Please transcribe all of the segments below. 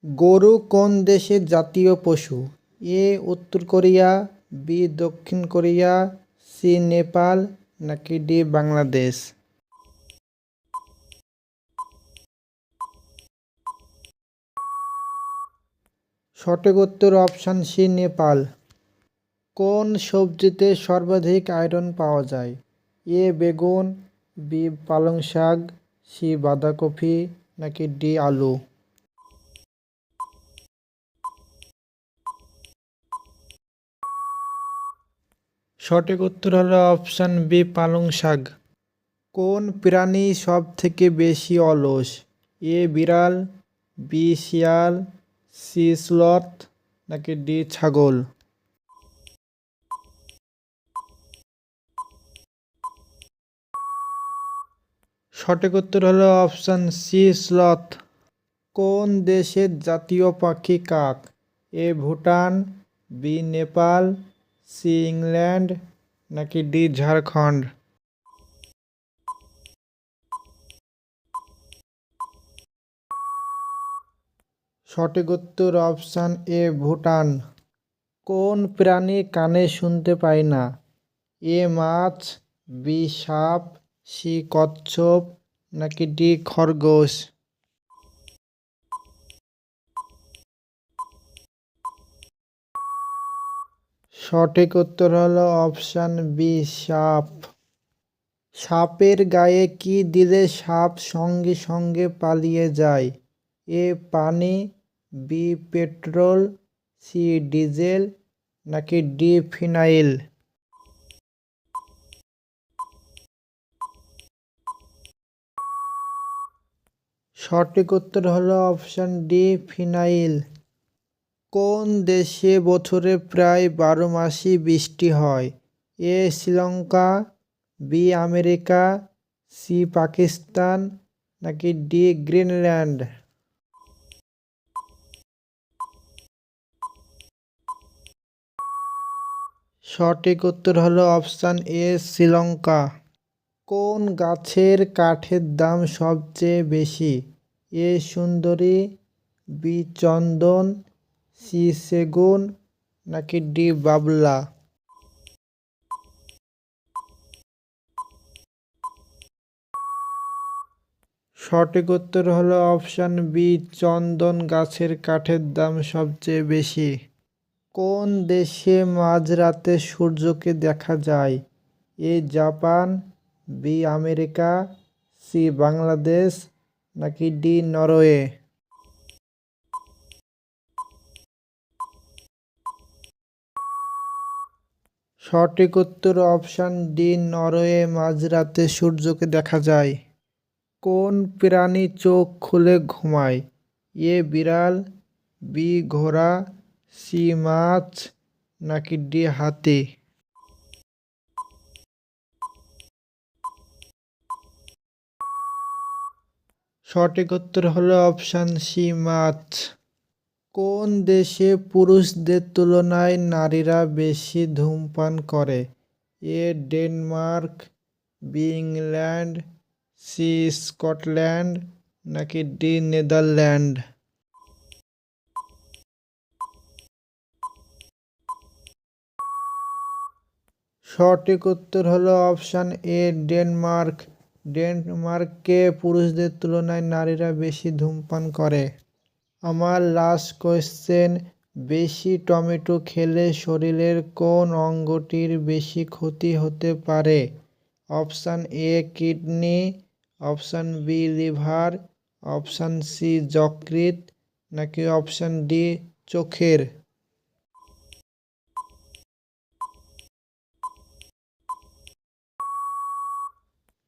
গরু কোন দেশের জাতীয় পশু? এ উত্তর কোরিয়া, বি দক্ষিণ কোরিয়া, সি নেপাল নাকি ডি বাংলাদেশ? সঠিক উত্তর অপশান সি নেপাল। কোন সবজিতে সর্বাধিক আয়রন পাওয়া যায়? এ বেগুন, বি পালং শাক, সি বাঁধাকপি নাকি ডি আলু? সঠিক উত্তর হলো অপশান বি পালং শাক। কোন প্রাণী সব থেকে বেশি অলস? এ বিড়াল, বি শিয়াল, সি স্লথ নাকি ডি ছাগল? সঠিক উত্তর হলো অপশান সি স্লথ। কোন দেশের জাতীয় পাখি কাক? A Bhutan, B Nepal, C England নাকি ডি ঝাড়খণ্ড? সঠিক উত্তর অপশান এ ভুটান। কোন প্রাণী কানে শুনতে পায় না? এ মাছ, বি সাপ, সি কচ্ছপ নাকি ডি খরগোশ? সঠিক উত্তর হলো অপশান বি সাপ। সাপের গায়ে কি দিলে সাপ সঙ্গে সঙ্গে পালিয়ে যায়? এ পানি, বি পেট্রোল, সি ডিজেল নাকি ডি ফিনাইল? সঠিক উত্তর হলো অপশান ডি ফিনাইল। কোন দেশে বছরে প্রায় 12 মাসই বৃষ্টি হয়? A Sri Lanka, B America, C Pakistan নাকি ডি গ্রিনল্যান্ড? সঠিক উত্তর হলো অপশান এ শ্রীলঙ্কা। কোন গাছের কাঠের দাম সবচেয়ে বেশি? এ সুন্দরী, বি চন্দন, সি সেগুন নাকি ডি বাবলা? সঠিক উত্তর হলো অপশান বি চন্দন গাছের কাঠের দাম সবচেয়ে বেশি। কোন দেশে মাঝরাতে সূর্যকে দেখা যায়? A Japan, B America, C Bangladesh নাকি ডি নরওয়ে? সঠিক উত্তর অপশান ডি নরওয়ে মাঝরাতে সূর্যকে দেখা যায়। কোন প্রাণী চোখ খুলে ঘুমায়? এ বিড়াল, বি ঘোড়া, সি মাছ নাকি ডি হাতি? সঠিক উত্তর হলো অপশান সি মাছ। কোন দেশে পুরুষদের তুলনায় নারীরা বেশি ধূমপান করে? A Denmark, B England, C Scotland নাকি ডি নেদারল্যান্ড? সঠিক উত্তর হলো অপশান এ ডেনমার্ক। ডেনমার্কে পুরুষদের তুলনায় নারীরা বেশি ধূমপান করে। আমার লাস্ট কোয়েশ্চেন, বেশি টমেটো খেলে শরীরের কোন অঙ্গটির বেশি ক্ষতি হতে পারে? Option A kidney, option B liver, option C যকৃৎ নাকি অপশান ডি চোখের?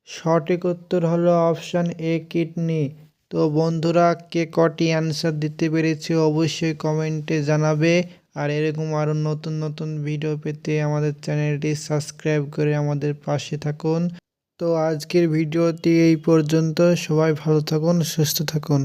সঠিক উত্তর হলো অপশান এ কিডনি। তো বন্ধুরা, কে কটি অ্যান্সার দিতে পেরেছে অবশ্যই কমেন্টে জানাবে। আর এরকম আরও নতুন নতুন ভিডিও পেতে আমাদের চ্যানেলটি সাবস্ক্রাইব করে আমাদের পাশে থাকুন। তো আজকের ভিডিওটি এই পর্যন্ত। সবাই ভালো থাকুন, সুস্থ থাকুন।